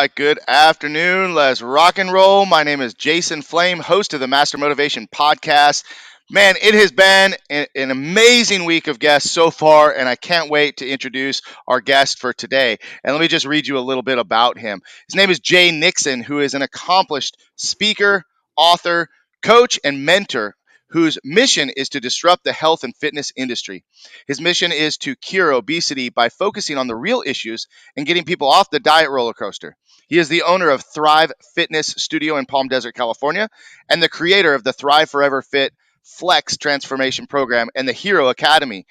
right, good afternoon. Let's rock and roll. My name is Jason Flame, host of the Master Motivation Podcast. Man, it has been an amazing week of guests so far, and I can't wait to introduce our guest for today. And let me just read you a little bit about him. His name is Jay Nixon, who is an accomplished speaker, author, coach, and mentor whose mission is to disrupt the health and fitness industry. His mission is to cure obesity by focusing on the real issues and getting people off the diet roller coaster. He is the owner of Thrive Fitness Studio in Palm Desert, California, and the creator of the Thrive Forever Fit F.L.E.X transformation program and the Hero Academy,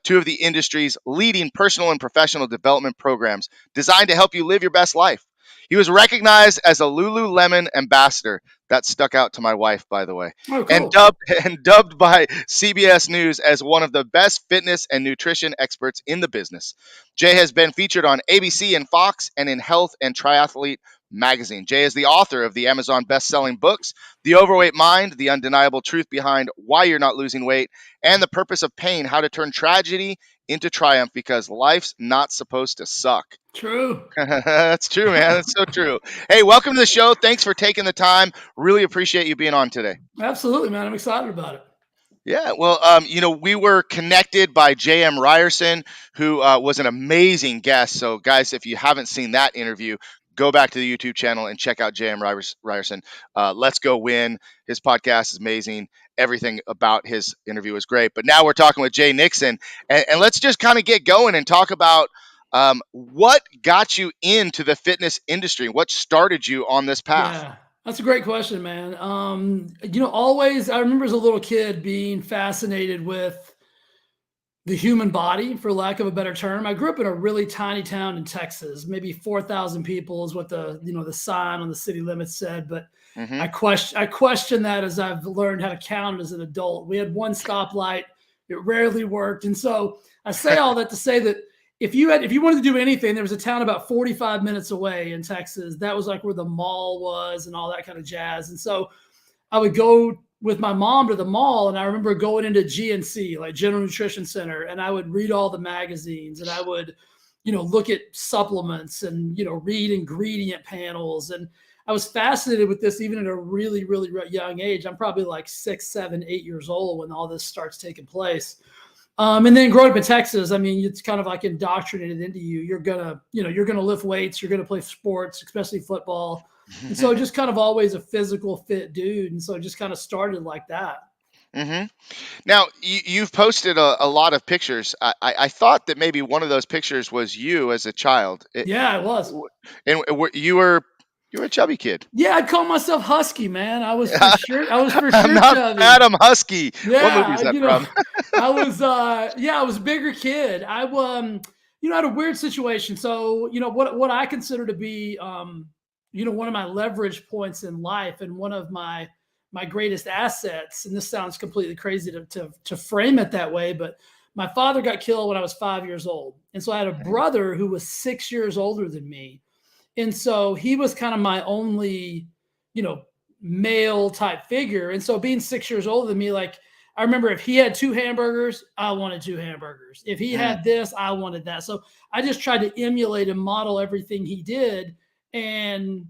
two of the industry's leading personal and professional development programs designed to help you live your best life. He was recognized as a Lululemon ambassador. That stuck out to my wife, by the way, Oh, and cool. dubbed by CBS News as one of the best fitness and nutrition experts in the business. Jay has been featured on ABC and Fox and in Health and Triathlete Magazine. Jay is the author of the Amazon best-selling books, The Overweight Mind, The Undeniable Truth Behind Why You're Not Losing Weight, and The Purpose of Pain, How to Turn Tragedy into Triumph Because Life's Not Supposed to Suck. True. That's true, man. That's so true. Hey, welcome to the show. Thanks for taking the time. Really appreciate you being on today. Absolutely, man. I'm excited about it. Yeah, well, we were connected by J.M. Ryerson, who was an amazing guest. So, guys, if you haven't seen that interview, go back to the YouTube channel and check out J.M. Ryerson. Let's Go Win. His podcast is amazing. Everything about his interview is great. But now we're talking with Jay Nixon, and let's just kind of get going and talk about what got you into the fitness industry. What started you on this path? Yeah, that's a great question, man. Always, I remember as a little kid being fascinated with the human body, for lack of a better term. I grew up in a really tiny town in Texas. Maybe 4,000 people is what the sign on the city limits said. But Mm-hmm. I question that as I've learned how to count as an adult. We had one stoplight. It rarely worked. And so I say all that to say that if you wanted to do anything, there was a town about 45 minutes away in Texas. That was like where the mall was and all that kind of jazz. And so I would go with my mom to the mall, and I remember going into GNC, like General Nutrition Center, and I would read all the magazines, and I would, look at supplements and, read ingredient panels. And I was fascinated with this even at a really, really young age. I'm probably like 6, 7, 8 years old when all this starts taking place. And then growing up in Texas, I mean, it's kind of like indoctrinated into you. You're gonna lift weights, you're gonna play sports, especially football. And so just kind of always a physical fit dude. And so it just kind of started like that. Mm-hmm. Now, you've posted a lot of pictures. I thought that maybe one of those pictures was you as a child. Yeah, it was. You were a chubby kid. Yeah, I'd call myself husky, man. I was for sure Not chubby. Adam Husky. What movie Yeah, is that from? I was a bigger kid. I had a weird situation. So, what I consider to be one of my leverage points in life and one of my greatest assets, and this sounds completely crazy to frame it that way, but my father got killed when I was 5 years old. And so I had a brother who was 6 years older than me. And so he was kind of my only, male type figure. And so being 6 years older than me, like I remember if he had 2 hamburgers, I wanted 2 hamburgers. If he Mhm. had this, I wanted that. So I just tried to emulate and model everything he did, and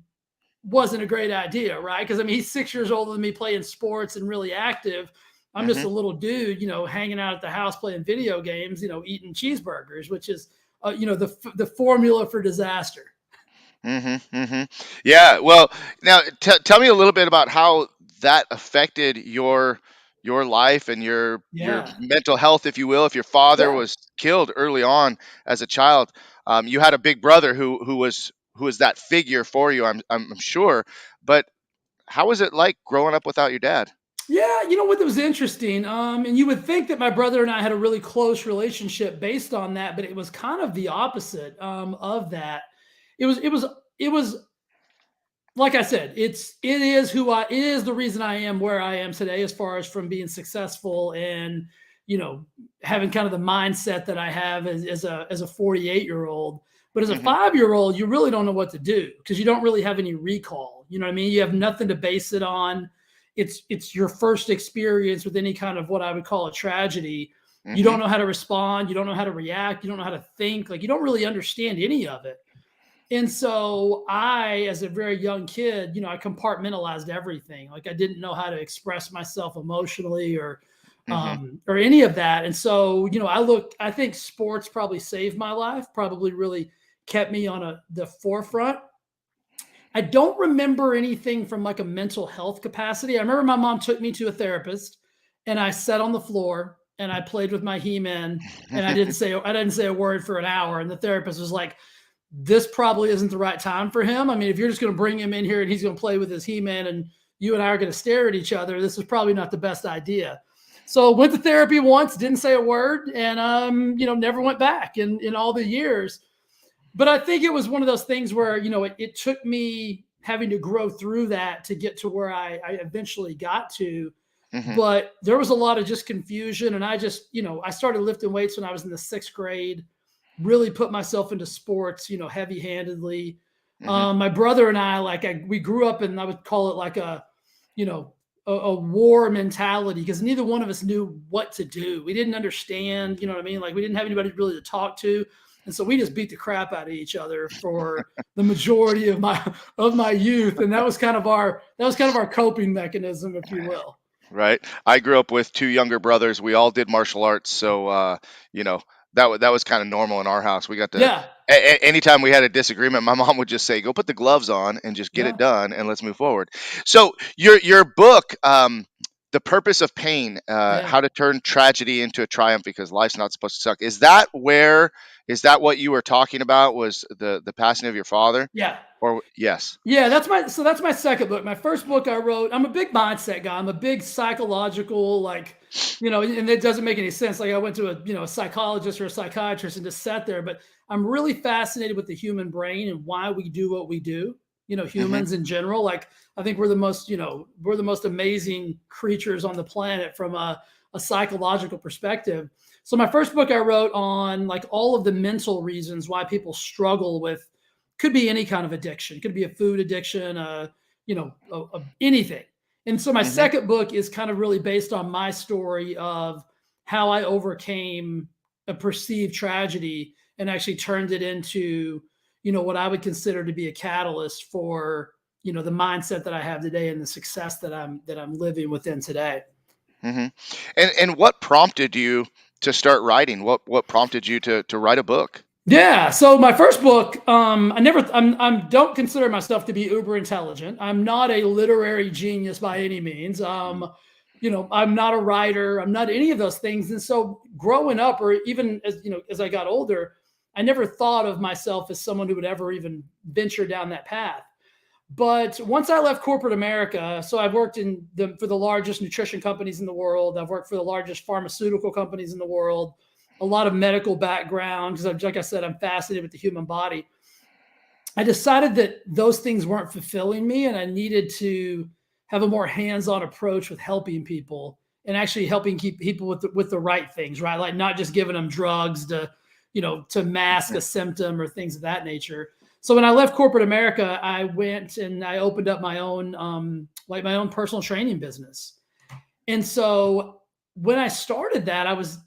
wasn't a great idea, right? Because I mean, he's 6 years older than me, playing sports and really active. I'm just Mhm. a little dude, hanging out at the house playing video games, eating cheeseburgers, which is, the formula for disaster. Mhm. Mhm. Yeah. Well, now tell me a little bit about how that affected your life and your Yeah. mental health, if you will. If your father Yeah. was killed early on as a child, you had a big brother who was that figure for you. I'm sure. But how was it like growing up without your dad? Yeah, you know what was interesting? And you would think that my brother and I had a really close relationship based on that, but it was kind of the opposite of that. It was like I said, it is the reason I am where I am today, as far as from being successful and you know having kind of the mindset that I have as a 48-year-old. But as a Mhm. 5-year-old, you really don't know what to do because you don't really have any recall. You know what I mean? You have nothing to base it on. It's your first experience with any kind of what I would call a tragedy. You don't Mhm. know how to respond. You don't know how to react. You don't know how to think. Like you don't really understand any of it. And so I, as a very young kid, you know, I compartmentalized everything. Like I didn't know how to express myself emotionally Hmm. or any of that. And so, you know, I think sports probably saved my life, probably really kept me on the forefront. I don't remember anything from like a mental health capacity. I remember my mom took me to a therapist and I sat on the floor and I played with my He-Man and I didn't say a word for an hour. And the therapist was like, this probably isn't the right time for him. I mean, if you're just going to bring him in here and he's going to play with his He-Man and you and I are going to stare at each other, this is probably not the best idea. So went to therapy once, didn't say a word, and you know, never went back in all the years. But I think it was one of those things where, you know, it took me having to grow through that to get to where I eventually got to. Hmm. But there was a lot of just confusion. And I just, you know, I started lifting weights when I was in the 6th grade, really put myself into sports, you know, heavy handedly. Hmm. My brother and I, we grew up in, I would call it like you know, a war mentality because neither one of us knew what to do. We didn't understand, you know what I mean? Like we didn't have anybody really to talk to. And so we just beat the crap out of each other for the majority of my youth. And that was kind of our coping mechanism, if you will. Right. I grew up with two younger brothers. We all did martial arts, so you know, that was kind of normal in our house. We got to Yeah. anytime we had a disagreement, my mom would just say, "Go put the gloves on and just get it Yeah. done, and let's move forward." So your book, "The Purpose of Pain: Yeah. How to Turn Tragedy into a Triumph Because Life's Not Supposed to Suck." Is that what you were talking about? Was the passing of your father? Yeah. Or yes. Yeah, that's my second book. My first book I wrote, I'm a big mindset guy. I'm a big psychological, like, you know, and it doesn't make any sense. Like I went to a psychologist or a psychiatrist and just sat there, but I'm really fascinated with the human brain and why we do what we do. You know, Hmm. humans in general. Like I think we're the most amazing creatures on the planet from a psychological perspective. So my first book I wrote on like all of the mental reasons why people struggle with could be any kind of addiction, could be a food addiction, anything. And so my Hmm. second book is kind of really based on my story of how I overcame a perceived tragedy and actually turned it into, you know, what I would consider to be a catalyst for, you know, the mindset that I have today and the success that I'm living within today. Hmm. And what prompted you to start writing? What prompted you to write a book? Yeah. So my first book, I'm don't consider myself to be uber intelligent. I'm not a literary genius by any means. You know, I'm not a writer. I'm not any of those things. And so growing up, or even as you know, as I got older, I never thought of myself as someone who would ever even venture down that path. But once I left corporate America, so I've worked for the largest nutrition companies in the world. I've worked for the largest pharmaceutical companies in the world, a lot of medical background because, like I said, I'm fascinated with the human body. I decided that those things weren't fulfilling me, and I needed to have a more hands-on approach with helping people and actually helping keep people with the right things, right? Like not just giving them drugs to, you know, to mask a symptom or things of that nature. So when I left corporate America, I went and I opened up my own, like my own personal training business. And so when I started that, I was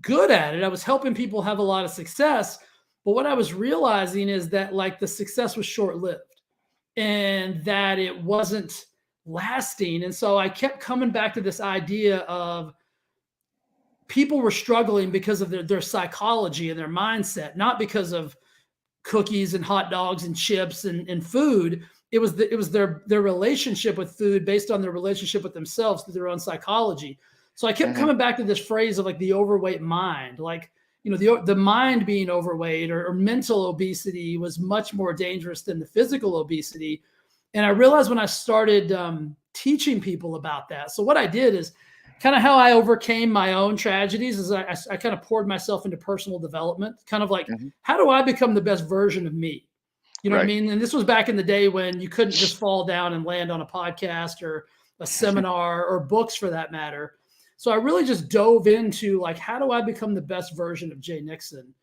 good at it. I was helping people have a lot of success. But what I was realizing is that like the success was short-lived and that it wasn't lasting. And so I kept coming back to this idea of people were struggling because of their psychology and their mindset, not because of cookies and hot dogs and chips and food. It was their relationship with food based on their relationship with themselves through their own psychology. So I kept Hmm. coming back to this phrase of like the overweight mind, like you know the mind being overweight or mental obesity was much more dangerous than the physical obesity. And I realized when I started teaching people about that. So what I did is kind of how I overcame my own tragedies is I kind of poured myself into personal development, kind of like Hmm. how do I become the best version of me? You know what I Right. mean? And this was back in the day when you couldn't just fall down and land on a podcast or a seminar or books for that matter. So I really just dove into like, how do I become the best version of Jay Nixon?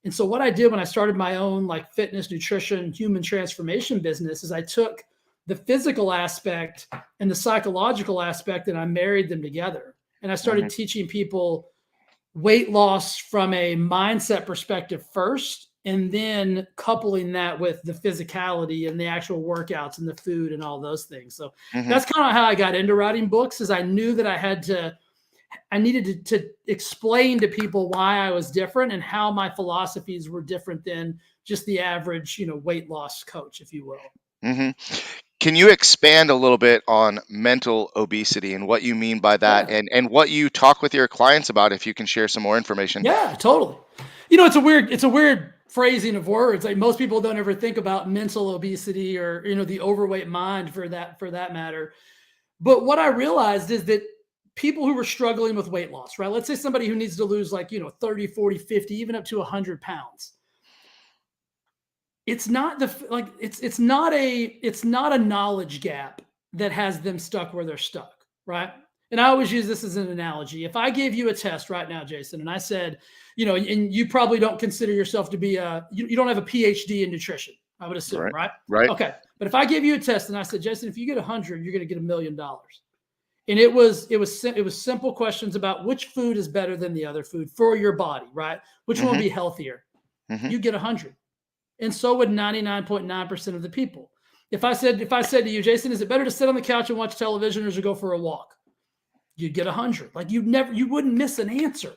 And so what I did when I started my own like fitness, nutrition, human transformation business is I took the physical aspect and the psychological aspect and I married them together. And I Hmm. started teaching people weight loss from a mindset perspective first and then coupling that with the physicality and the actual workouts and the food and all those things. So that's kind of how I got into writing books, is I knew that I needed to explain to people why I was different and how my philosophies were different than just the average, weight loss coach, if you will. Can you expand a little bit on mental obesity and what you mean by that, and what you talk with your clients about, if you can share some more information? Yeah, totally. It's a weird phrasing of words. Like, most people don't ever think about mental obesity or, the overweight mind for that matter. But what I realized is that people who were struggling with weight loss, right? Let's say somebody who needs to lose 30, 40, 50, even up to 100 pounds. It's not it's not a knowledge gap that has them stuck where they're stuck, right? And I always use this as an analogy. If I gave you a test right now, Jason, and I said, and you probably don't consider yourself to be you don't have a PhD in nutrition, I would assume, right? Right. Okay. But if I gave you a test and I said, Jason, if you get 100, you're going to get $1 million. And it was simple questions about which food is better than the other food for your body, right? Which one would be healthier? You get 100. And so would 99.9% of the people. If I said to you, Jason, is it better to sit on the couch and watch television or to go for a walk? You'd get 100. Like, you wouldn't miss an answer.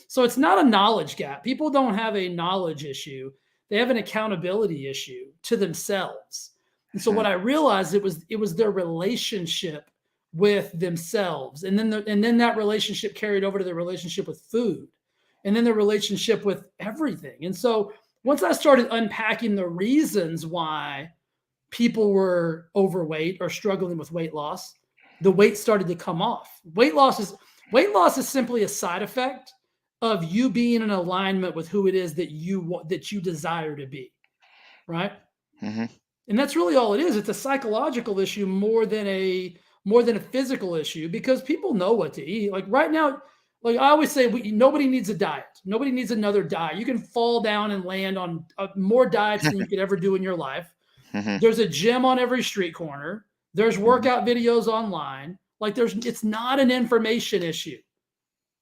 So it's not a knowledge gap. People don't have a knowledge issue. They have an accountability issue to themselves. And so what I realized, it was their relationship with themselves. And then that relationship carried over to their relationship with food, and then their relationship with everything. And so once I started unpacking the reasons why people were overweight or struggling with weight loss, the weight started to come off. Weight loss is simply a side effect of you being in alignment with who it is that you desire to be, right? And that's really all it is. It's a psychological issue more than a physical issue, because people know what to eat. Like right now, like I always say, nobody needs a diet. Nobody needs another diet. You can fall down and land on more diets than you could ever do in your life. There's a gym on every street corner. There's workout videos online. Like, it's not an information issue,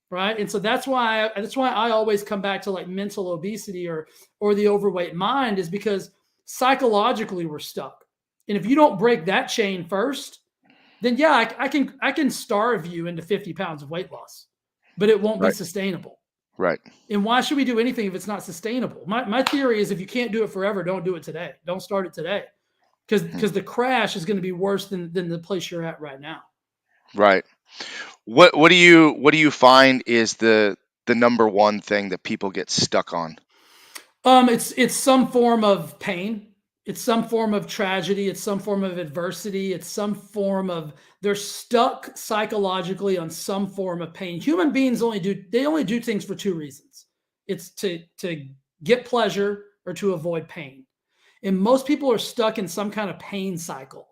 right? And so that's why I always come back to like mental obesity or the overweight mind, is because psychologically we're stuck. And if you don't break that chain first, then yeah, I can starve you into 50 pounds of weight loss, but it won't be sustainable. Right. And why should we do anything if it's not sustainable? My theory is, if you can't do it forever, don't do it today. Don't start it today, because the crash is going to be worse than the place you're at right now. Right. What do you find is the number one thing that people get stuck on? It's some form of pain. It's some form of tragedy. It's some form of adversity. It's some form of, they're stuck psychologically on some form of pain. Human beings only do things for two reasons. It's to get pleasure or to avoid pain. And most people are stuck in some kind of pain cycle.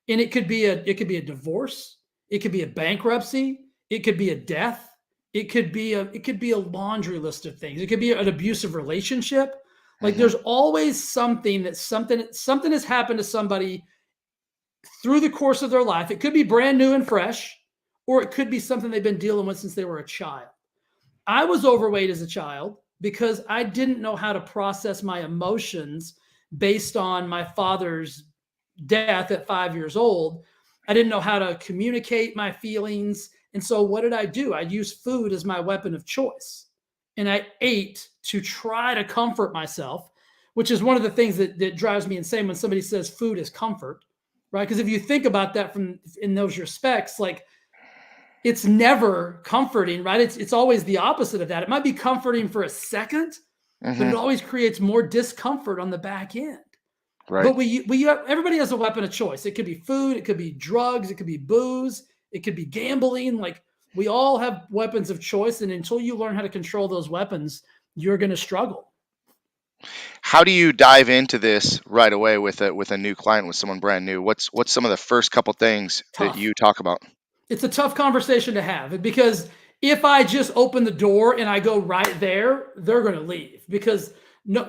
And it could be a divorce. It could be a bankruptcy. It could be a death. It could be a laundry list of things. It could be an abusive relationship. Like, there's always something has happened to somebody through the course of their life. It could be brand new and fresh, or it could be something they've been dealing with since they were a child. I was overweight as a child because I didn't know how to process my emotions based on my father's death at 5 years old. I didn't know how to communicate my feelings. And so what did I do? I used food as my weapon of choice. And I ate to try to comfort myself, which is one of the things that drives me insane when somebody says food is comfort, right? Because if you think about that in those respects, like, it's never comforting, right? It's always the opposite of that. It might be comforting for a second, but it always creates more discomfort on the back end. Right. But everybody has a weapon of choice. It could be food, it could be drugs, it could be booze, it could be gambling. Like, we all have weapons of choice, and until you learn how to control those weapons, you're going to struggle. How do you dive into this right away with a new client, with someone brand new? What's some of the first couple things that you talk about? It's a tough conversation to have, because if I just open the door and I go right there, they're going to leave, because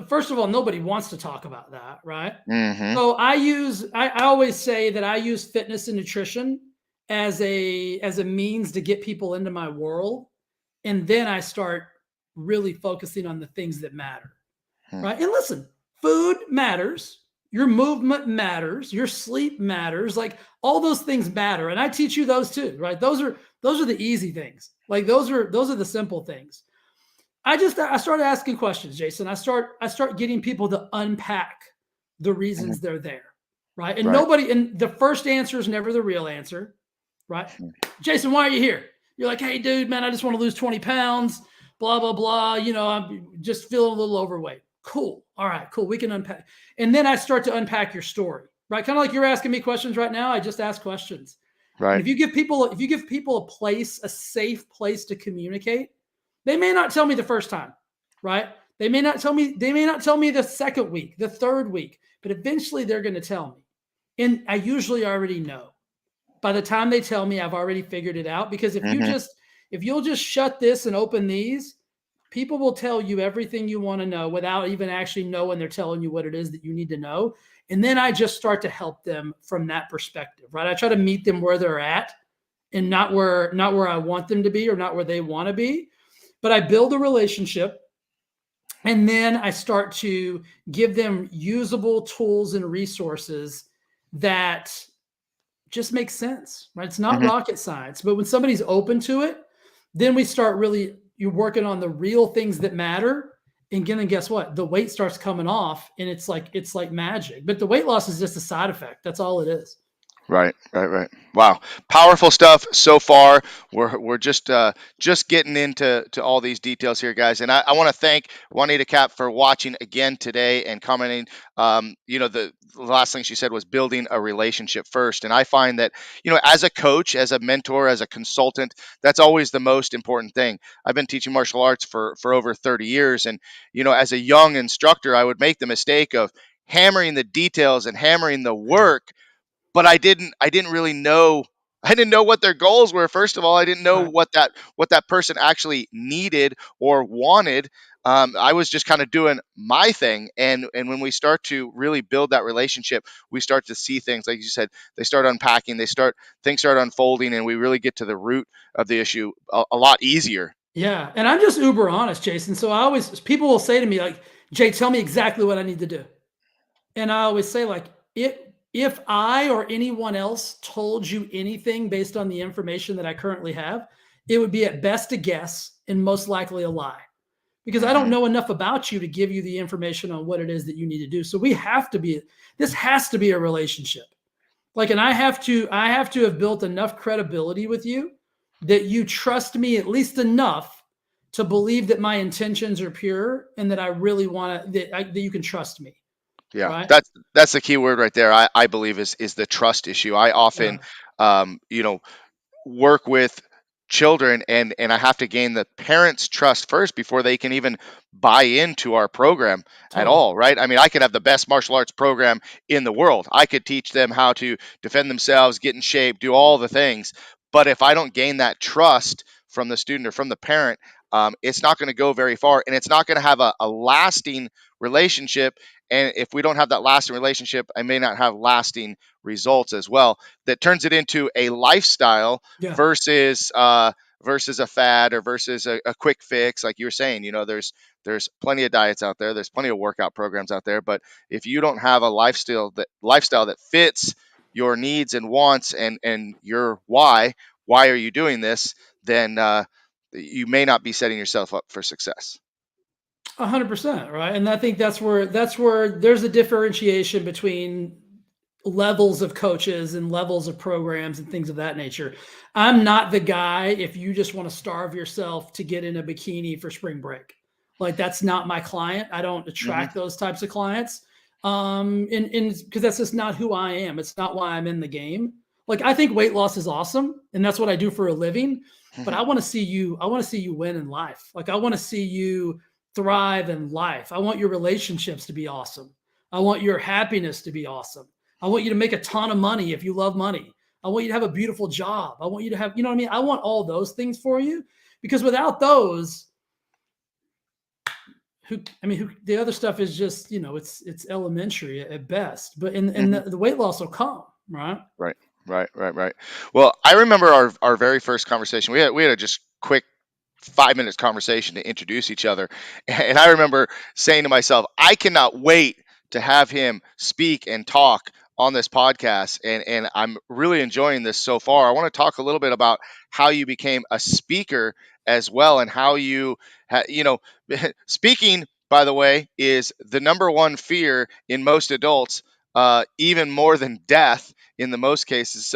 first of all, nobody wants to talk about that, right? So I always say that I use fitness and nutrition as a means to get people into my world. And then I start really focusing on the things that matter. Hmm. right? And listen, food matters. Your movement matters. Your sleep matters. Like all those things matter. And I teach you those too, right? Those are the easy things. Like those are the simple things. I started asking questions, Jason. I start getting people to unpack the Mhm. reasons they're there, right? And Right. nobody and the first answer is never the real answer, right? Hmm. Jason, why are you here? You're like, hey, dude, man, I just want to lose 20 pounds, blah, blah, blah. I'm just feeling a little overweight. Cool. All right, cool. We can unpack. And then I start to unpack your story, right? Kind of like you're asking me questions right now. I just ask questions. And Right. if you give people a place, a safe place to communicate, they may not tell me the first time, right? They may not tell me the second week, the third week, but eventually they're going to tell me. And I usually already know. By the time they tell me, I've already figured it out because Hmm. if you'll just shut this and open these, people will tell you everything you want to know without even actually knowing they're telling you what it is that you need to know. And then I just start to help them from that perspective, right? I try to meet them where they're at and not where I want them to be or not where they want to be. But I build a relationship and then I start to give them usable tools and resources that just makes sense, right? It's not Hmm. rocket science, but when somebody's open to it, then we start really you're working on the real things that matter. And then guess what? The weight starts coming off and it's like magic. But the weight loss is just a side effect. That's all it is. Right, right, right. Wow, powerful stuff so far. We're just getting into all these details here, guys. And I want to thank Juanita Cap for watching again today and commenting. The last thing she said was building a relationship first. And I find that as a coach, as a mentor, as a consultant, that's always the most important thing. I've been teaching martial arts for over 30 years, and as a young instructor, I would make the mistake of hammering the details and hammering the work, but I didn't really know. I didn't know what their goals were. First of all, I didn't know Right. what that person actually needed or wanted. I was just kind of doing my thing, and when we start to really build that relationship, we start to see things like you said. They start unpacking. Things start unfolding, and we really get to the root of the issue a lot easier. Yeah. And I'm just uber honest, Jason. So people will say to me, like, Jay, tell me exactly what I need to do. And I always say, like, if I or anyone else told you anything based on the information that I currently have, it would be at best a guess and most likely a lie because I don't Hmm. know enough about you to give you the information on what it is that you need to do. So this has to be a relationship. Like, and I have to have built enough credibility with you that you trust me at least enough to believe that my intentions are pure and that I really want to, that you can trust me. Yeah, Right. that's the key word right there. I believe is the trust issue. I often, Yeah. um, you know, work with children, and I have to gain the parents' trust first before they can even buy into our program at Totally. all, right? I mean, I could have the best martial arts program in the world. I could teach them how to defend themselves, get in shape, do all the things. But if I don't gain that trust from the student or from the parent, it's not going to go very far, and it's not going to have a lasting relationship. And if we don't have that lasting relationship, I may not have lasting results as well. That turns it into a lifestyle Yeah. versus versus a fad or versus a quick fix. Like you were saying, there's plenty of diets out there, there's plenty of workout programs out there, but if you don't have a lifestyle that fits your needs and wants and your why are you doing this, then you may not be setting yourself up for success. 100%. Right. And I think that's where there's a differentiation between levels of coaches and levels of programs and things of that nature. I'm not the guy if you just want to starve yourself to get in a bikini for spring break. Like that's not my client. I don't Hmm. attract those types of clients. And because that's just not who I am. It's not why I'm in the game. Like I think weight loss is awesome and that's what I do for a living. But I want to see you win in life. Like I want to see you thrive in life. I want your relationships to be awesome. I want your happiness to be awesome. I want you to make a ton of money if you love money. I want you to have a beautiful job. I want you to have, you know what I mean? I want all those things for you because without those, the other stuff is just, it's elementary at best. But and Hmm. the weight loss will come, right? Right, right, right, right. Well, I remember our very first conversation. We had a just quick 5 minutes conversation to introduce each other. And I remember saying to myself, I cannot wait to have him speak and talk on this podcast. And I'm really enjoying this so far. I want to talk a little bit about how you became a speaker as well, and how you, speaking, by the way, is the number one fear in most adults, even more than death in the most cases.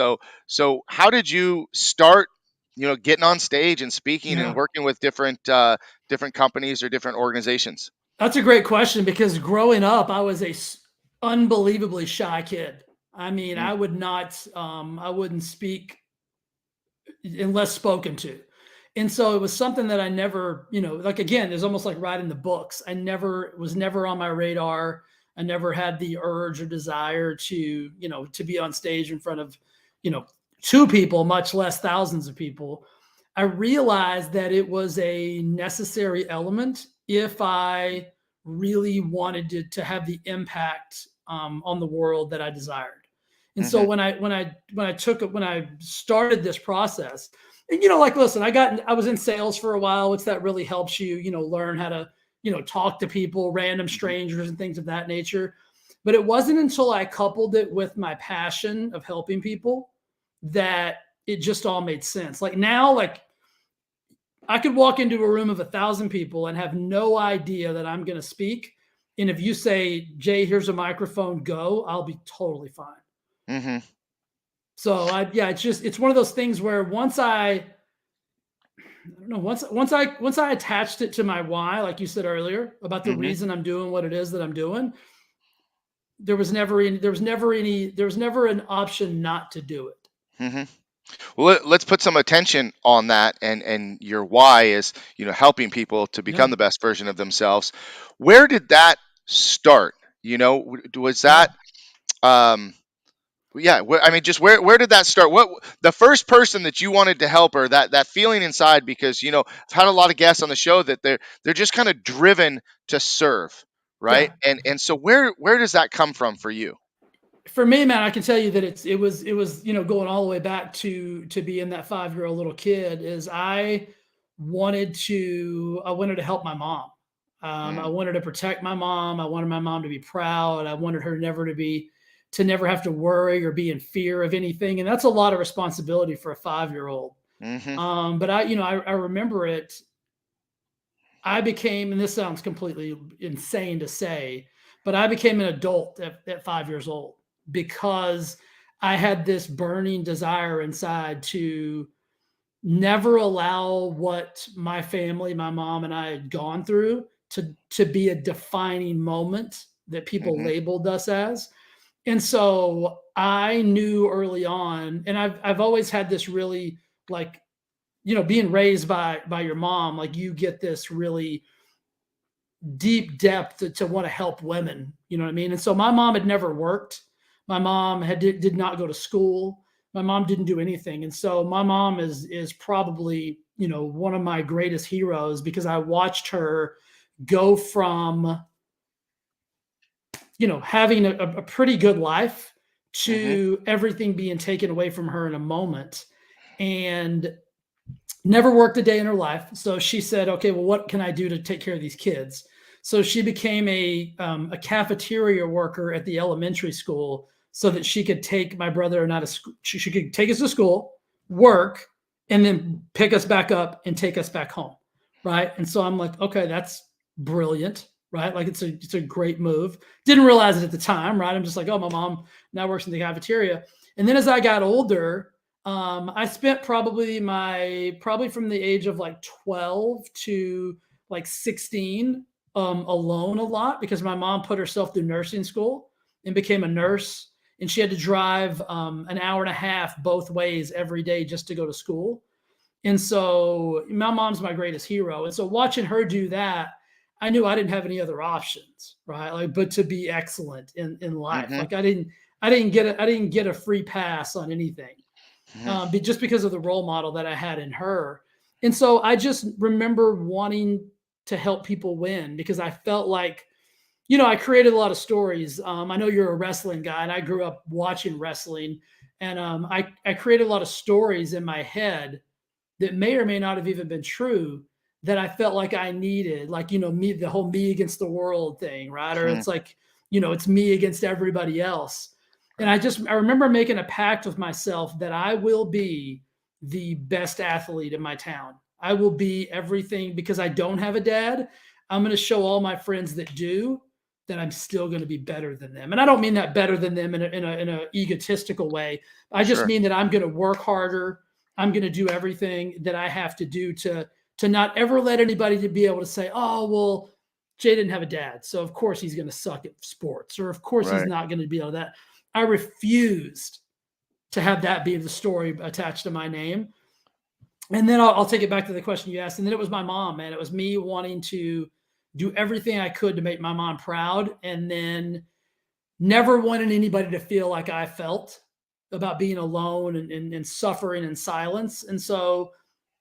So how did you start, getting on stage and speaking and Yeah. working with different companies or different organizations? That's a great question because growing up, I was unbelievably shy kid. I mean, Mm, I wouldn't speak unless spoken to. And so it was something that I never, like again, it's almost like writing the books. It was never on my radar. I never had the urge or desire to be on stage in front of, you know, two people, much less thousands of people. I realized that it was a necessary element if I really wanted to have the impact on the world that I desired. And so mhm, when I started this process, and like listen, I was in sales for a while, which that really helps you, learn how to, talk to people, random mhm, strangers and things of that nature. But it wasn't until I coupled it with my passion of helping people that it just all made sense. Like now, like I could walk into a room of 1,000 people and have no idea that I'm going to speak. And if you say, Jay, here's a microphone, go, I'll be totally fine. mhm, So yeah, it's one of those things where I don't know, once I attached it to my why, like you said earlier, about the mhm, reason I'm doing what it is that I'm doing, there was never an option not to do it. mhm. Well, let's put some attention on that, and your why is, helping people to Yeah. become the best version of themselves. Where did that start? Was Yeah. that, um yeah, I mean, just where did that start? What the first person that you wanted to help, or that feeling inside? Because I've had a lot of guests on the show that they're just kind of driven to serve, Yeah. right? And so where does that come from for you? For me, man, I can tell you that it was going all the way back to being that 5-year-old little kid. Is I wanted to help my mom. I Mm, wanted to protect my mom. I wanted my mom to be proud. I wanted her to never have to worry or be in fear of anything. And that's a lot of responsibility for a 5-year-old. mhm, But I remember it. I became, and this sounds completely insane to say, but I became an adult at 5 years old because I had this burning desire inside to never allow what my family, my mom and I had gone through to be a defining moment that people mhm, labeled us as. And so I knew early on, and I've always had this really like, being raised by your mom, like you get this really deep depth to want to help women. You know what I mean? And so my mom had never worked. My mom did not go to school. My mom didn't do anything. And so my mom is probably, one of my greatest heroes because I watched her go from, having a pretty good life mhm, to everything being taken away from her in a moment. And never worked a day in her life. So she said, okay, well, what can I do to take care of these kids? So she became a cafeteria worker at the elementary school so that she could take my brother and I to school. She could take us to school, work, and then pick us back up and take us back home. Right. And so I'm like, okay, that's brilliant. Right. Like it's a great move. Didn't realize it at the time. Right. I'm just like, oh, my mom now works in the cafeteria. And then as I got older, I spent probably from the age of like 12 to like 16 alone a lot because my mom put herself through nursing school and became a nurse. And she had to drive an hour and a half both ways every day just to go to school. And so my mom's my greatest hero. And so watching her do that, I knew I didn't have any other options, right? Like, but to be excellent in life. mhm, Like I didn't get a free pass on anything mhm, just because of the role model that I had in her. And so I just remember wanting to help people win because I felt like, I created a lot of stories. I know you're a wrestling guy, and I grew up watching wrestling, and I created a lot of stories in my head that may or may not have even been true that I felt like I needed, like, me, the whole me against the world thing, right? Or Mhm. it's like, it's me against everybody else. And Right. I remember making a pact with myself that I will be the best athlete in my town. I will be everything because I don't have a dad. I'm going to show all my friends that do that I'm still going to be better than them. And I don't mean that better than them in a egotistical way. I just Sure. mean that I'm going to work harder. I'm going to do everything that I have to do to not ever let anybody to be able to say, oh, well, Jay didn't have a dad, so of course he's going to suck at sports, or of course he's Right. not going to be able to that. I refused to have that be the story attached to my name. And then I'll take it back to the question you asked. And then it was my mom, man. It was me wanting to do everything I could to make my mom proud, and then never wanted anybody to feel like I felt about being alone and suffering in silence. And so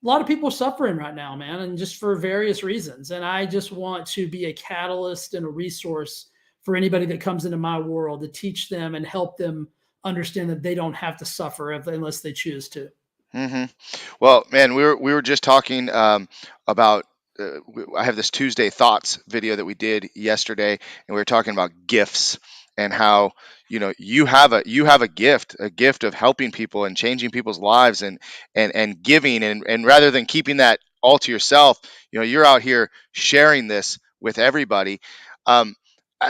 a lot of people are suffering right now, man, and just for various reasons. And I just want to be a catalyst and a resource for anybody that comes into my world to teach them and help them understand that they don't have to suffer unless they choose to. Hmm. Well, man, we were just talking about. I have this Tuesday thoughts video that we did yesterday, and we were talking about gifts and how you have a gift of helping people and changing people's lives and giving and rather than keeping that all to yourself, you're out here sharing this with everybody. Um,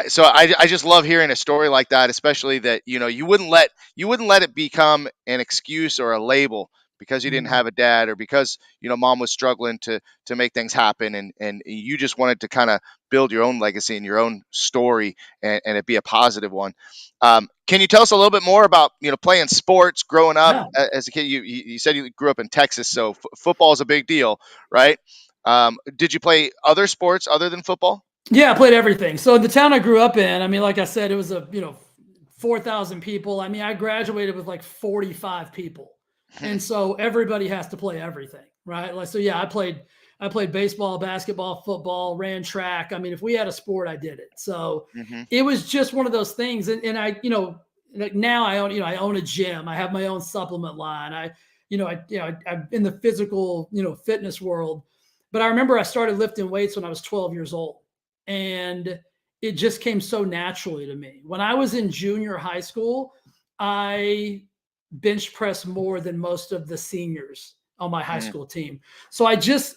so I just love hearing a story like that, especially that you wouldn't let it become an excuse or a label because you didn't Mm. have a dad or because mom was struggling to make things happen, and you just wanted to kind of build your own legacy and your own story, and it be a positive one. Can you tell us a little bit more about playing sports growing up Yeah. as a kid? You said you grew up in Texas, so football is a big deal, right? Did you play other sports other than football? Yeah, I played everything. So the town I grew up in, I mean, like I said, it was 4,000 people. I mean, I graduated with like 45 people. And so everybody has to play everything, right? Like, so yeah, I played baseball, basketball, football, ran track. I mean, if we had a sport, I did it. So Hmm. it was just one of those things. And I, like now I own a gym. I have my own supplement line. I'm in the physical, fitness world. But I remember I started lifting weights when I was 12 years old. And it just came so naturally to me. When I was in junior high school, I bench pressed more than most of the seniors on my high school team. So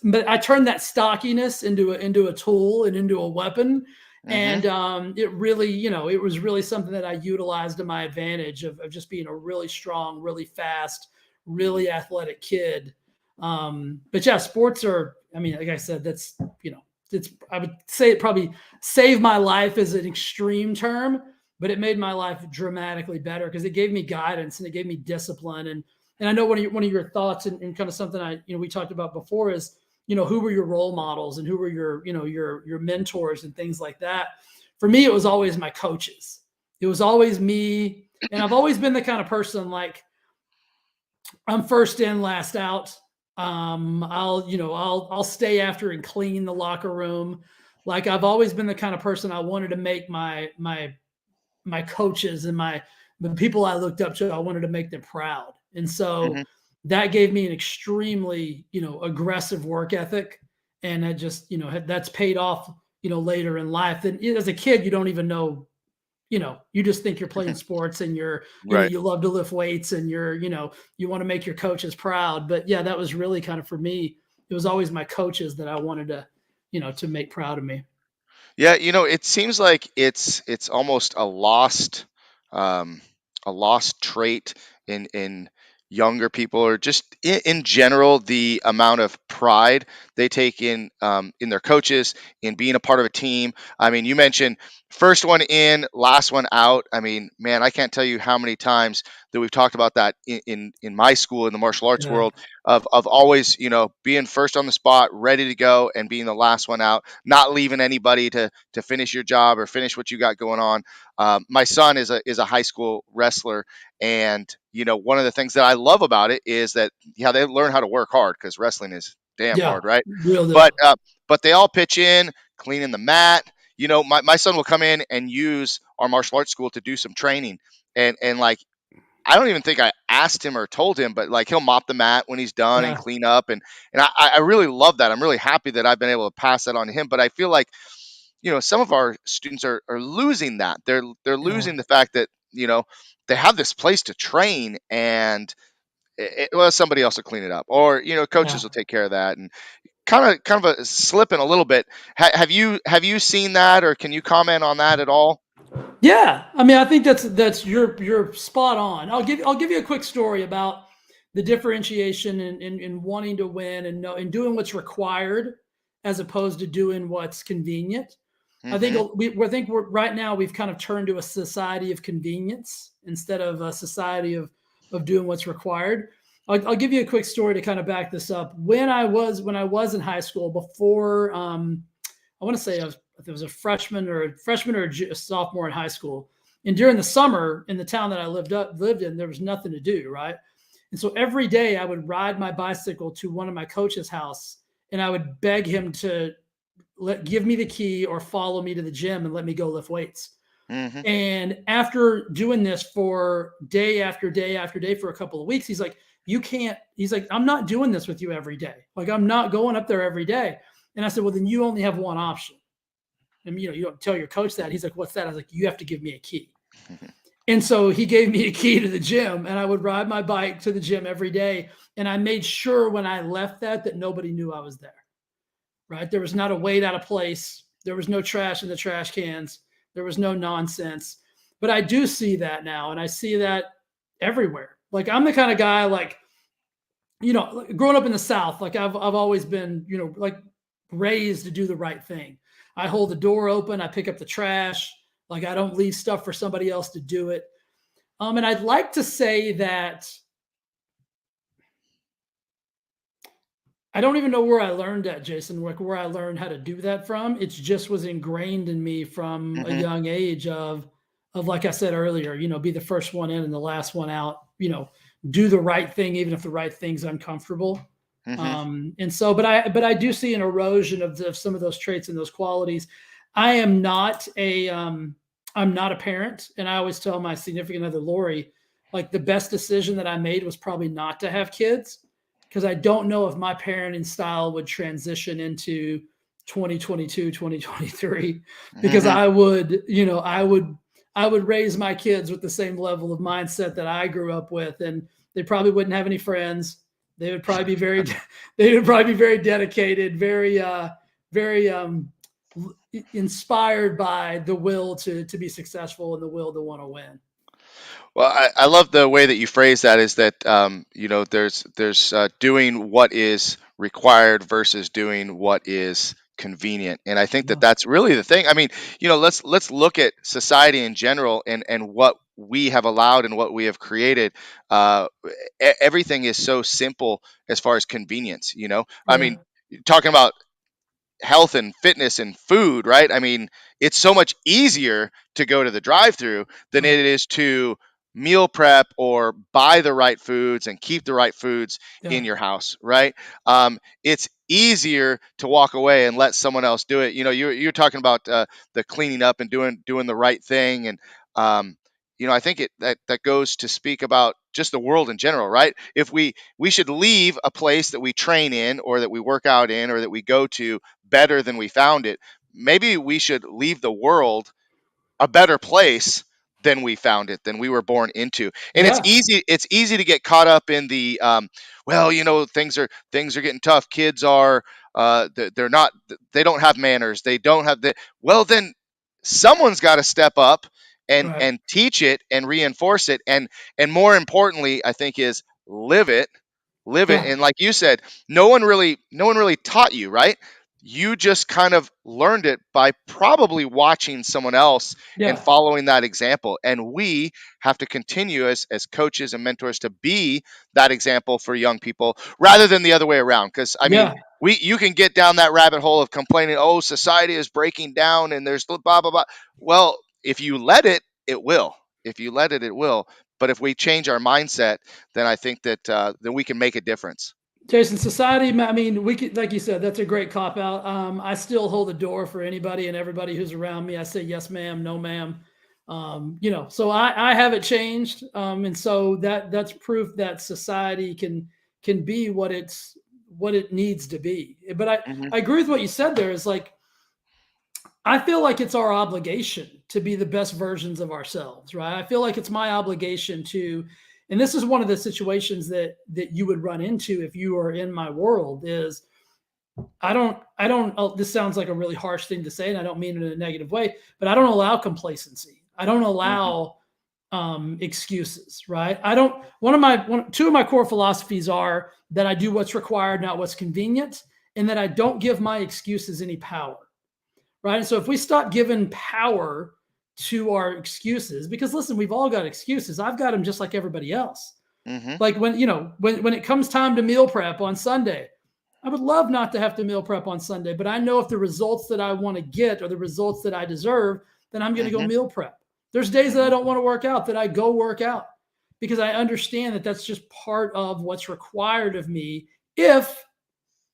but I turned that stockiness into a tool and into a weapon. Hmm. And it really, it was really something that I utilized to my advantage of just being a really strong, really fast, really athletic kid. But yeah, sports are, I mean, like I said, I would say it probably saved my life as an extreme term, but it made my life dramatically better because it gave me guidance and it gave me discipline. And I know one of your thoughts and kind of something we talked about before is, who were your role models and who were your mentors and things like that. For me, it was always my coaches. It was always me. And I've always been the kind of person like, I'm first in, last out. I'll stay after and clean the locker room. Like I've always been the kind of person I wanted to make my coaches and the people I looked up to, I wanted to make them proud. And so Hmm. that gave me an extremely, aggressive work ethic. And that just, that's paid off, later in life. And as a kid, you don't even know, you just think you're playing sports and Right. you love to lift weights and you want to make your coaches proud. But yeah, that was really kind of for me. It was always my coaches that I wanted to make proud of me. Yeah, it seems like it's almost um, a lost trait in younger people, or just in general, the amount of pride they take in their coaches, in being a part of a team. I mean, you mentioned first one in, last one out. I mean, man, I can't tell you how many times that we've talked about that in my school in the martial arts Yeah. world of always being first on the spot, ready to go, and being the last one out, not leaving anybody to finish your job or finish what you got going on. My son is a high school wrestler, and one of the things that I love about it is that yeah, they learn how to work hard because wrestling is damn Yeah. hard, right? Real But deal. but they all pitch in, cleaning the mat. My son will come in and use our martial arts school to do some training, and like I don't even think I asked him or told him, but like he'll mop the mat when he's done and Yeah. clean up, and I really love that. I'm really happy that I've been able to pass that on to him. But I feel like, some of our students are losing that. They're Yeah. losing the fact that, they have this place to train, and well, somebody else will clean it up, or Yeah. coaches will take care of that, and kind of a slipping a little bit. Have you seen that, or can you comment on that at all? Yeah, I mean, I think that's you're spot on. I'll give you a quick story about the differentiation in wanting to win and know and doing what's required as opposed to doing what's convenient. I think Mm-hmm. we're right now we've kind of turned to a society of convenience instead of a society of doing what's required. I'll give you a quick story to kind of back this up. When I was in high school, before I want to say it was a freshman or a sophomore in high school. And during the summer in the town that I lived in, there was nothing to do, right? And so every day I would ride my bicycle to one of my coach's house and I would beg him to give me the key or follow me to the gym and let me go lift weights. Mm-hmm. And after doing this for day after day after day for a couple of weeks, he's like, you can't, he's like, I'm not doing this with you every day. Like, I'm not going up there every day. And I said, well, then you only have one option. And, you don't tell your coach that. He's like, what's that? I was like, you have to give me a key. And so he gave me a key to the gym, and I would ride my bike to the gym every day. And I made sure when I left that nobody knew I was there, right? There was not a weight out of place. There was no trash in the trash cans. There was no nonsense. But I do see that now, and I see that everywhere. Like, I'm the kind of guy, like, growing up in the South, like I've always been, like raised to do the right thing. I hold the door open, I pick up the trash, like I don't leave stuff for somebody else to do it. And I'd like to say that I don't even know where I learned that, Jason, like where I learned how to do that from. It just was ingrained in me from a Mm-hmm. young age of like I said earlier, be the first one in and the last one out, do the right thing, even if the right thing's uncomfortable. Mm-hmm. But I do see an erosion of some of those traits and those qualities. I am not I'm not a parent, and I always tell my significant other Lori, like the best decision that I made was probably not to have kids because I don't know if my parenting style would transition into 2022, 2023, because Mm-hmm. I would raise my kids with the same level of mindset that I grew up with, and they probably wouldn't have any friends. They would probably be very, they would probably be very dedicated, very inspired by the will to be successful and the will to want to win. Well, I love the way that you phrase that. Is that, there's doing what is required versus doing what is convenient, and I think that Yeah, that's really the thing. I mean, let's look at society in general, and what we have allowed and what we have created. Uh, Everything is so simple as far as convenience. I yeah, mean, talking about health and fitness and food, right? I mean, it's so much easier to go to the drive-through than it right, is to meal prep or buy the right foods and keep the right foods yeah, in your house, right? It's easier to walk away and let someone else do it. You're talking about the cleaning up and doing the right thing, and um, I think that goes to speak about just the world in general, right? If we should leave a place that we train in, or that we work out in, or that we go to better than we found it. Maybe we should leave the world a better place than we found it, than we were born into. And it's yeah, easy to get caught up in the well, things are getting tough. Kids are they're not, they don't have manners. They don't have the, well, then someone's got to step up and right, teach it and reinforce it, and more importantly, I think, is live it. Live it. yeah, And like you said, no one really taught you, right? You just kind of learned it by probably watching someone else and yeah, following that example. And we have to continue as coaches and mentors to be that example for young people, rather than the other way around. Because I mean, yeah. you can get down that rabbit hole of complaining, oh, society is breaking down and there's blah blah blah. Well, if you let it, it will. If you let it, it will. But if we change our mindset, then I think that then we can make a difference. Jason, society, I mean, we could, like you said, that's a great cop out. I still hold the door for anybody and everybody who's around me. I say, yes, ma'am, no, ma'am. So I haven't changed. And so that's proof that society can be what it needs to be. But Hmm. I agree with what you said there is like, I feel like it's our obligation to be the best versions of ourselves, right? I feel like it's my obligation to, and this is one of the situations that you would run into if you are in my world is I don't, this sounds like a really harsh thing to say, and I don't mean it in a negative way, but I don't allow complacency. I don't Hmm. allow excuses, right? Two of my core philosophies are that I do what's required, not what's convenient, and that I don't give my excuses any power, right? And so if we stop giving power to our excuses, because listen, we've all got excuses. I've got them just like everybody else. Hmm. Like when it comes time to meal prep on Sunday, I would love not to have to meal prep on Sunday, but I know if the results that I want to get are the results that I deserve, then I'm going to go Hmm. meal prep. There's days that I Hmm. don't want to work out that I go work out because I understand that that's just part of what's required of me if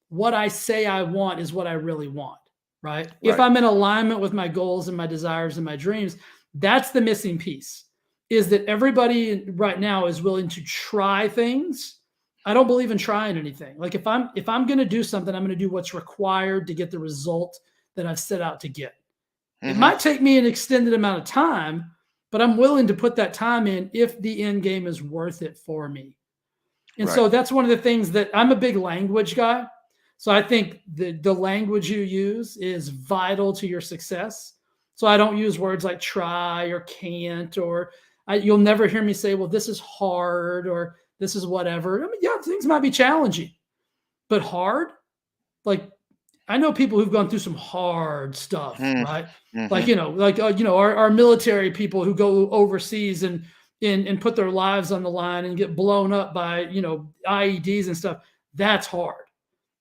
what I say I want is what I really want, right? If Right. I'm in alignment with my goals and my desires and my dreams, that's the missing piece is that everybody right now is willing to try things. I don't believe in trying anything. Like if I'm going to do something, I'm going to do what's required to get the result that I've set out to get. It Hmm. might take me an extended amount of time, but I'm willing to put that time in if the end game is worth it for me. And Right. so that's one of the things that I'm a big language guy. So I think the language you use is vital to your success. So I don't use words like try or can't, or you'll never hear me say, well, this is hard or this is whatever. I mean, yeah, things might be challenging, but hard, like I know people who've gone through some hard stuff, right? Like, Hmm. our military people who go overseas and put their lives on the line and get blown up by, IEDs and stuff. That's hard.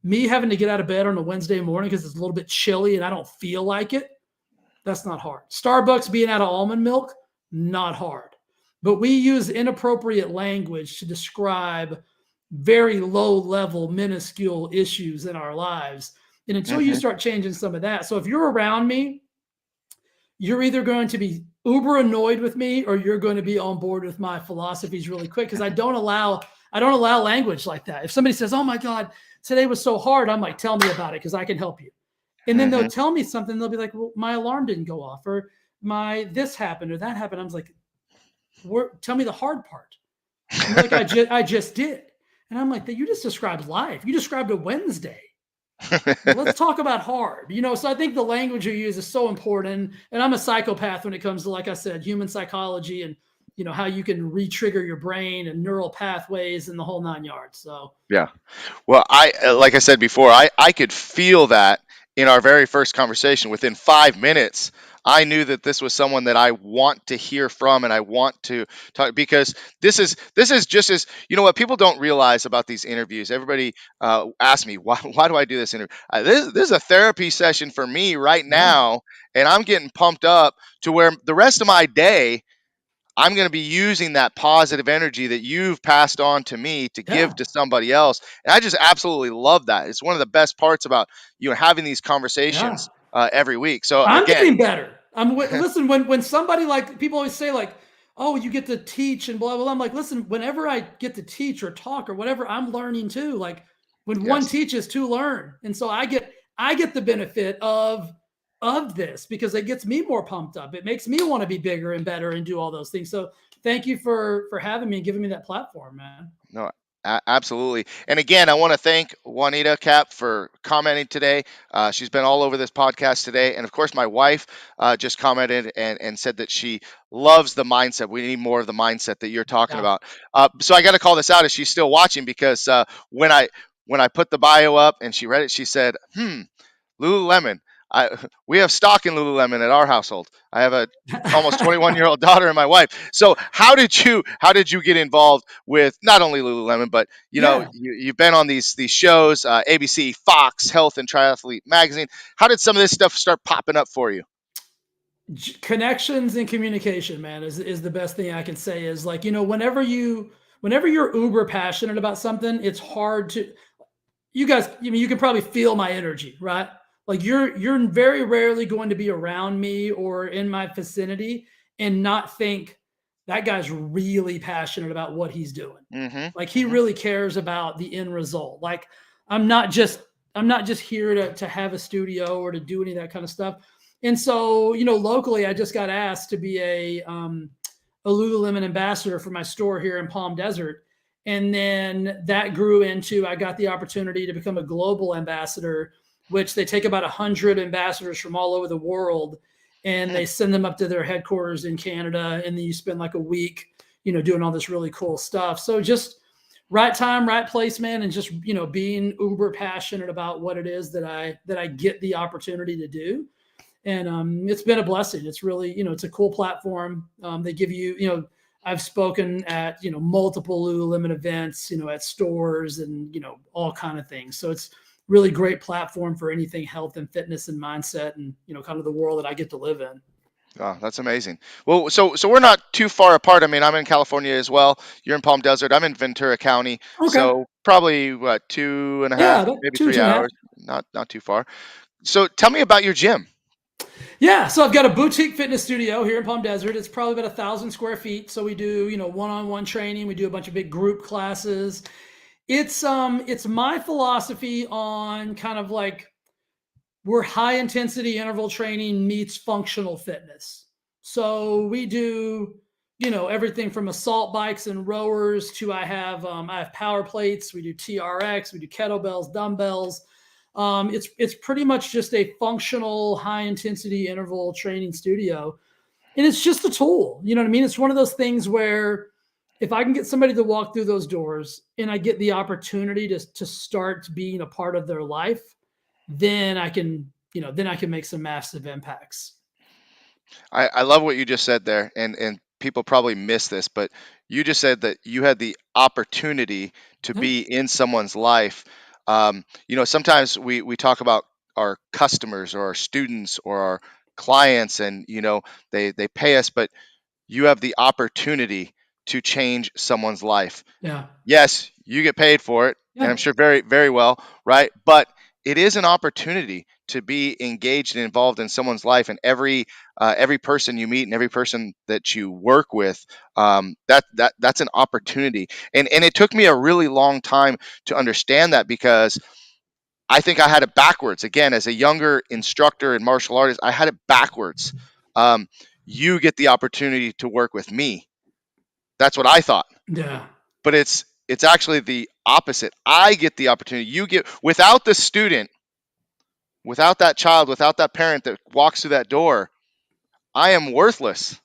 Me having to get out of bed on a Wednesday morning because it's a little bit chilly and I don't feel like it, that's not hard. Starbucks being out of almond milk, not hard. But we use inappropriate language to describe very low level, minuscule issues in our lives. And until you Hmm. start changing some of that, so if you're around me, you're either going to be uber annoyed with me or you're going to be on board with my philosophies really quick because I don't allow language like that. If somebody says, "Oh my God, today was so hard," I'm like, "Tell me about it because I can help you." And then they'll Hmm. tell me something. They'll be like, "Well, my alarm didn't go off, or my this happened, or that happened." I was like, "Tell me the hard part." And they're like, "I just did." And I'm like, "You just described life. You described a Wednesday. Let's talk about hard." So I think the language you use is so important. And I'm a psychopath when it comes to, like I said, human psychology and how you can re-trigger your brain and neural pathways and the whole nine yards. So Yeah. Well, like I said before, I could feel that in our very first conversation. Within 5 minutes, I knew that this was someone that I want to hear from and I want to talk because this is just as what people don't realize about these interviews. Everybody asks me why do I do this interview? This is a therapy session for me right yeah, now, and I'm getting pumped up to where the rest of my day I'm going to be using that positive energy that you've passed on to me to give yeah, to somebody else. And I just absolutely love that. It's one of the best parts about having these yeah. conversations every week. So I'm again, getting better. Listen, when somebody, like, people always say like, "Oh, you get to teach and blah blah blah." I'm like, listen, whenever I get to teach or talk or whatever, I'm learning too. Like when one yes. teaches, two learn, and so I get the benefit of this because it gets me more pumped up. It makes me want to be bigger and better and do all those things. So thank you for having me and giving me that platform, man. No, absolutely. And again, I want to thank Juanita Cap for commenting today. She's been all over this podcast today. And of course, my wife just commented and said that she loves the mindset. We need more of the mindset that you're talking Yeah. about. So I got to call this out if she's still watching because when I put the bio up and she read it, she said, Lululemon. I we have stock in Lululemon at our household. I have a almost 21-year-old daughter and my wife. So how did you get involved with not only Lululemon but Yeah. you've been on these shows, ABC, Fox, Health and Triathlete Magazine. How did some of this stuff start popping up for you? Connections and communication, man, is the best thing I can say. Is like, whenever you're uber passionate about something, it's hard to, you guys, you can probably feel my energy, right? Like you're very rarely going to be around me or in my vicinity and not think that guy's really passionate about what he's doing. Mm-hmm. Like he Mm-hmm. really cares about the end result. Like I'm not just here to have a studio or to do any of that kind of stuff. And so, locally, I just got asked to be a Lululemon ambassador for my store here in Palm Desert. And then that grew into, I got the opportunity to become a global ambassador, which they take about 100 ambassadors from all over the world and they send them up to their headquarters in Canada. And then you spend like a week, doing all this really cool stuff. So just right time, right place, man. And just, being uber passionate about what it is that I get the opportunity to do. And it's been a blessing. It's really, it's a cool platform. They give you, I've spoken at, multiple Lululemon events, at stores and, all kind of things. So it's really great platform for anything health and fitness and mindset and, kind of the world that I get to live in. Oh, that's amazing. Well, so we're not too far apart. I mean, I'm in California as well. You're in Palm Desert. I'm in Ventura County. Okay. So probably what, 2.5, Yeah. About maybe two, 3 hours. 2.5. Not too far. So tell me about your gym. Yeah, so I've got a boutique fitness studio here in Palm Desert. It's probably about 1,000 square feet. So we do, one-on-one training. We do a bunch of big group classes. It's my philosophy on kind of like where high intensity interval training meets functional fitness. So we do, everything from assault bikes and rowers to I have power plates. We do TRX. We do kettlebells, dumbbells. It's pretty much just a functional high intensity interval training studio. And it's just a tool. You know what I mean? It's one of those things where if I can get somebody to walk through those doors and I get the opportunity to start being a part of their life, then I can make some massive impacts. I love what you just said there, and people probably miss this, but you just said that you had the opportunity to Yeah. be in someone's life. Sometimes we talk about our customers or our students or our clients, and they pay us, but you have the opportunity to change someone's life. Yeah. Yes, you get paid for it, and Yeah. I'm sure very, very well, right? But it is an opportunity to be engaged and involved in someone's life, and every person you meet and every person that you work with, that's an opportunity. And it took me a really long time to understand that because I think I had it backwards. Again, as a younger instructor and martial artist, I had it backwards. Um, you get the opportunity to work with me. That's what I thought, Yeah. but it's actually the opposite. I get the opportunity. You get, without the student, without that child, without that parent that walks through that door, I am worthless,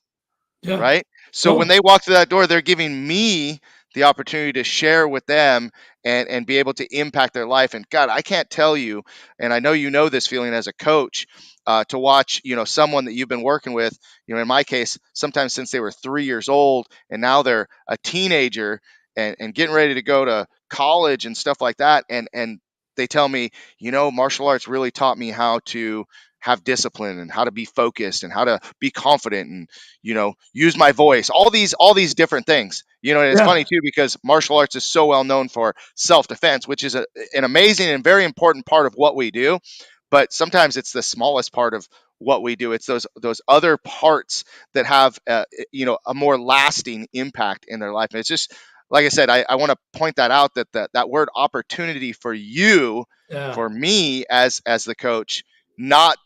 Yeah. right? So when Totally. they walk through that door, they're giving me the opportunity to share with them and be able to impact their life. And God, I can't tell you, and I know you know this feeling as a coach, to watch, someone that you've been working with, in my case, sometimes since they were 3 years old, and now they're a teenager and getting ready to go to college and stuff like that. And they tell me, martial arts really taught me how to have discipline and how to be focused and how to be confident and use my voice, all these different things. And it's Yeah. funny too because martial arts is so well known for self-defense, which is an amazing and very important part of what we do, but sometimes it's the smallest part of what we do. It's those other parts that have a more lasting impact in their life. And it's just like I said, I want to point that out, that word opportunity for you, Yeah. for me as the coach, not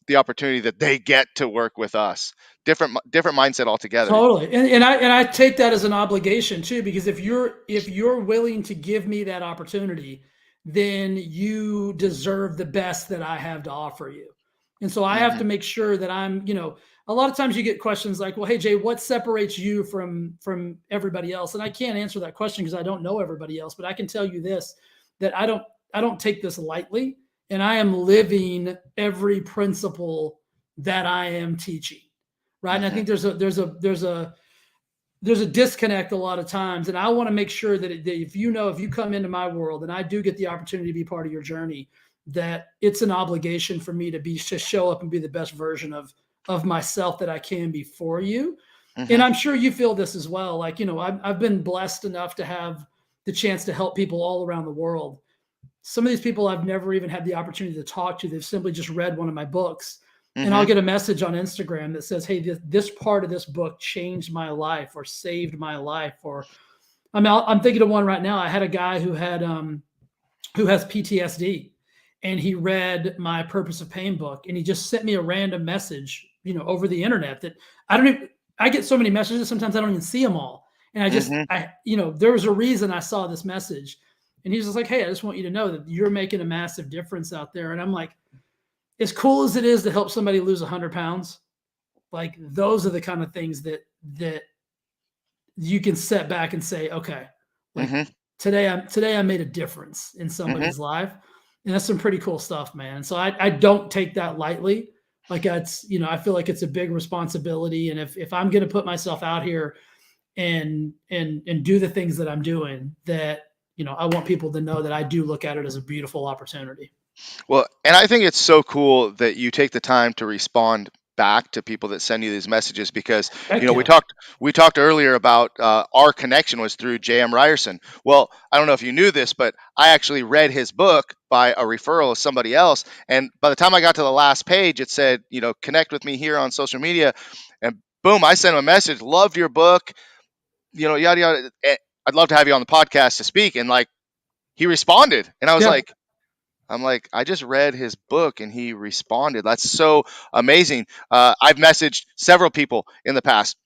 the opportunity that they get to work with us. Different mindset altogether. Totally. And I take that as an obligation too, because if you're willing to give me that opportunity, then you deserve the best that I have to offer you. And so I have Hmm. to make sure that a lot of times you get questions like, well, hey Jay, what separates you from everybody else? And I can't answer that question because I don't know everybody else, but I can tell you this, that I don't take this lightly, and I am living every principle that I am teaching. Right. And I Hmm. think there's a disconnect a lot of times. And I want to make sure that if you come into my world and I do get the opportunity to be part of your journey, that it's an obligation for me to show up and be the best version of myself that I can be for you. And Hmm. I'm sure you feel this as well. Like, I've been blessed enough to have the chance to help people all around the world. Some of these people I've never even had the opportunity to talk to. They've simply just read one of my books. and I'll Mm-hmm. get a message on Instagram that says, "Hey, this part of this book changed my life or saved my life." Or I mean, I'm thinking of one right now. I had a guy who has PTSD, and he read my Purpose of Pain book, and he just sent me a random message, over the internet that I don't even. I get so many messages sometimes I don't even see them all, and Mm-hmm. there was a reason I saw this message, and he's just like, "Hey, I just want you to know that you're making a massive difference out there," and I'm like, as cool as it is to help somebody lose 100 pounds, like those are the kind of things that you can set back and say, okay, like Mm-hmm. today I made a difference in Mm-hmm. somebody's life, and that's some pretty cool stuff, man. So I don't take that lightly. Like it's I feel like it's a big responsibility, and if I'm going to put myself out here and do the things that I'm doing, that I want people to know that I do look at it as a beautiful opportunity. Well, and I think it's so cool that you take the time to respond back to people that send you these messages because Heck we yeah, talked earlier about our connection was through J.M. Ryerson. Well, I don't know if you knew this, but I actually read his book by a referral of somebody else, and by the time I got to the last page, it said, connect with me here on social media, and boom, I sent him a message. Loved your book, yada yada. I'd love to have you on the podcast to speak, and like he responded, and yeah, I'm like, I just read his book and he responded. That's so amazing. I've messaged several people in the past,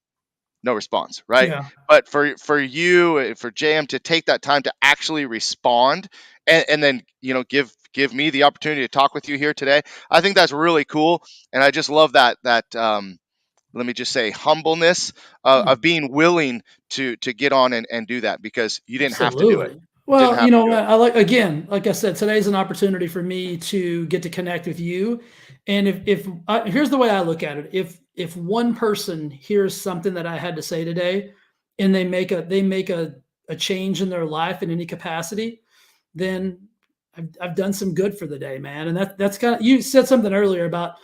no response, right? yeah. But for you, for JM to take that time to actually respond and then give me the opportunity to talk with you here today, I think that's really cool. And I just love that let me just say humbleness Hmm. of being willing to get on and do that because you didn't have to do it. Absolutely. Didn't Well, have to do it. I like, again, like I said, today's an opportunity for me to get to connect with you. And if here's the way I look at it: if one person hears something that I had to say today, and they make a change in their life in any capacity, then I've done some good for the day, man. And that's kind of, you said something earlier about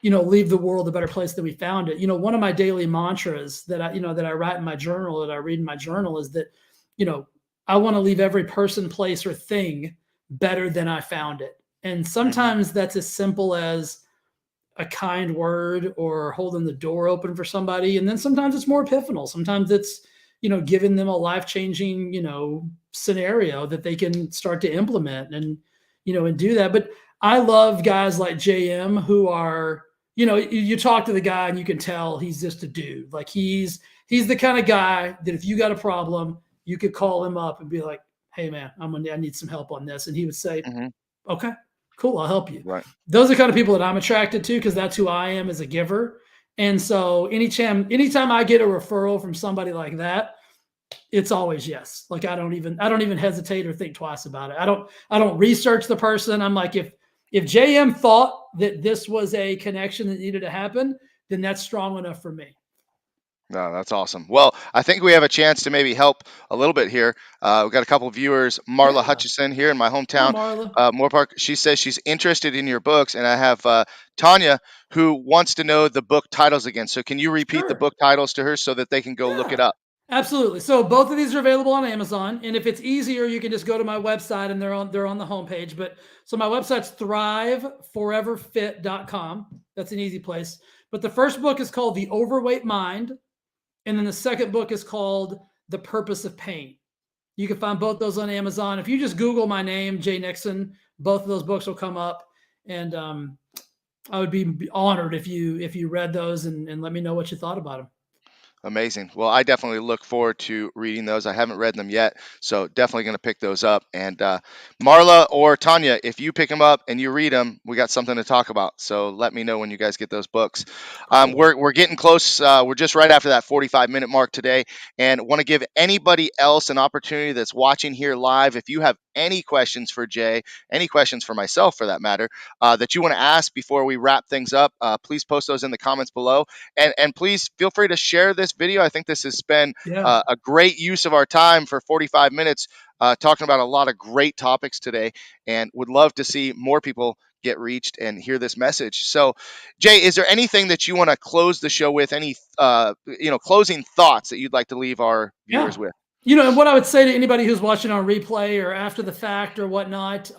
leave the world a better place than we found it. One of my daily mantras that I write in my journal, that I read in my journal, is that you know I want to leave every person, place, or thing better than I found it. And Hmm. sometimes that's as simple as a kind word or holding the door open for somebody. And then sometimes it's more epiphanal. Sometimes it's, giving them a life changing, scenario that they can start to implement and do that. But I love guys like JM who are, you talk to the guy and you can tell he's just a dude. Like he's the kind of guy that if you got a problem, you could call him up and be like, "Hey man, I need some help on this." And he would say, Hmm. "Okay, cool, I'll help you." Right. Those are the kind of people that I'm attracted to because that's who I am as a giver. And so anytime I get a referral from somebody like that, it's always yes. Like I don't even hesitate or think twice about it. I don't research the person. I'm like, if JM thought that this was a connection that needed to happen, then that's strong enough for me. No, that's awesome. Well, I think we have a chance to maybe help a little bit here. We've got a couple of viewers. Marla Yeah. Hutchison here in my Hi, hometown, Marla. Moore Park. She says she's interested in your books, and I have Tanya who wants to know the book titles again. So, can you repeat the Sure. book titles to her so that they can go look Yeah. it up? Absolutely. So both of these are available on Amazon, and if it's easier, you can just go to my website and they're on the homepage. But so my website's thriveforeverfit.com. That's an easy place. But the first book is called The Overweight Mind, and then the second book is called The Purpose of Pain. You can find both those on Amazon. If you just Google my name, Jay Nixon, both of those books will come up. And I would be honored if you read those and let me know what you thought about them. Amazing. Well, I definitely look forward to reading those. I haven't read them yet, so definitely going to pick those up. And Marla or Tanya, if you pick them up and you read them, we got something to talk about. So let me know when you guys get those books. Cool. We're getting close. We're just right after that 45-minute mark today, and want to give anybody else an opportunity that's watching here live. If you have any questions for Jay, any questions for myself for that matter, that you want to ask before we wrap things up, please post those in the comments below. And please feel free to share this video. I think this has been Yeah. a great use of our time for 45 minutes, talking about a lot of great topics today, and would love to see more people get reached and hear this message. So, Jay, is there anything that you want to close the show with? Any closing thoughts that you'd like to leave our viewers Yeah. with? And what I would say to anybody who's watching on replay or after the fact or whatnot,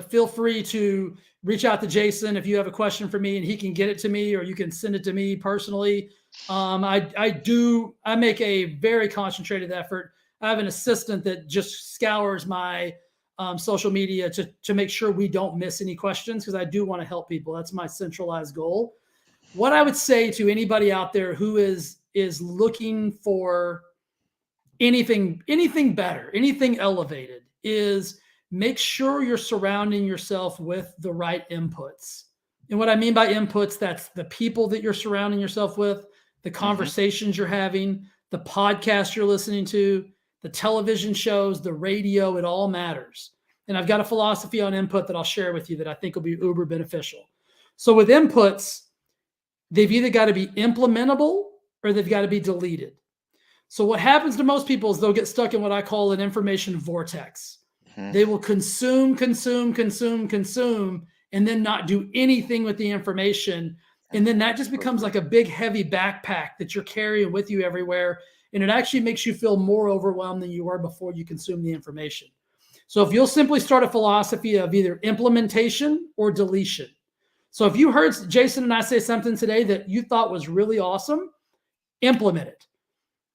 feel free to reach out to Jason if you have a question for me, and he can get it to me, or you can send it to me personally. I make a very concentrated effort. I have an assistant that just scours my social media to make sure we don't miss any questions, because I do want to help people. That's my centralized goal. What I would say to anybody out there who is looking for anything better, anything elevated, is make sure you're surrounding yourself with the right inputs. And what I mean by inputs, that's the people that you're surrounding yourself with, the Mm-hmm. conversations you're having, the podcast you're listening to, the television shows, the radio. It all matters. And I've got a philosophy on input that I'll share with you that I think will be uber beneficial. So with inputs, they've either got to be implementable or they've got to be deleted. So what happens to most people is they'll get stuck in what I call an information vortex. Mm-hmm. They will consume, and then not do anything with the information. And then that just becomes like a big, heavy backpack that you're carrying with you everywhere. And it actually makes you feel more overwhelmed than you were before you consume the information. So if you'll simply start a philosophy of either implementation or deletion. So if you heard Jason and I say something today that you thought was really awesome, implement it.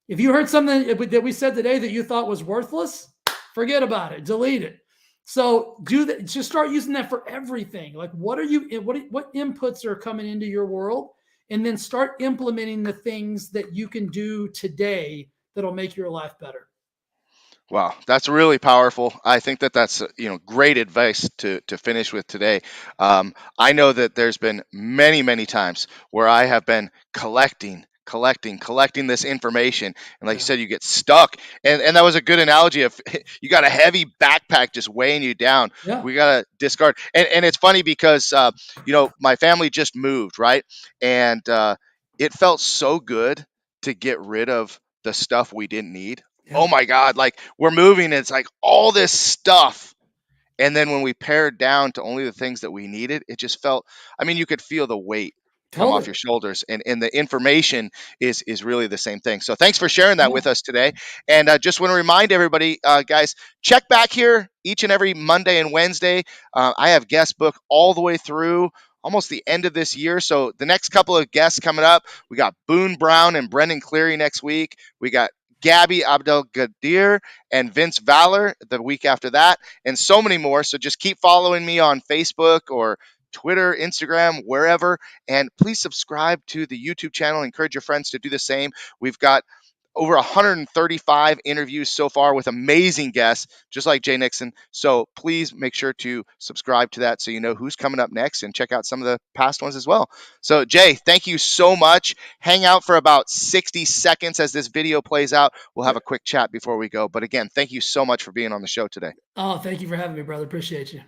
If you heard something that we said today that you thought was worthless, forget about it, delete it. So do that. Just start using that for everything. Like, what inputs are coming into your world, and then start implementing the things that you can do today that'll make your life better. Wow, that's really powerful. I think that that's great advice to finish with today. I know that there's been many times where I have been collecting this information, and like you said, you get stuck. And that was a good analogy of you got a heavy backpack just weighing you down. Yeah. We gotta discard. And it's funny because my family just moved, right, and it felt so good to get rid of the stuff we didn't need. Yeah. Oh my God, like we're moving, and it's like all this stuff. And then when we pared down to only the things that we needed, it just felt, I mean, you could feel the weight come off Totally. your shoulders, and the information is really the same thing. So thanks for sharing that Yeah. with us today. And just want to remind everybody, guys, check back here each and every Monday and Wednesday. I have guest book all the way through almost the end of this year. So the next couple of guests coming up, we got Boone Brown and Brendan Cleary next week. We got Gabby Abdelgadir and Vince Valor the week after that, and so many more. So just keep following me on Facebook or Twitter, Instagram, wherever. And please subscribe to the YouTube channel. Encourage your friends to do the same. We've got over 135 interviews so far with amazing guests, just like Jay Nixon. So please make sure to subscribe to that so you know who's coming up next, and check out some of the past ones as well. So Jay, thank you so much. Hang out for about 60 seconds as this video plays out. We'll have a quick chat before we go. But again, thank you so much for being on the show today. Oh, thank you for having me, brother. Appreciate you.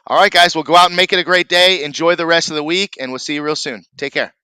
All right, guys, we'll go out and make it a great day. Enjoy the rest of the week, and we'll see you real soon. Take care.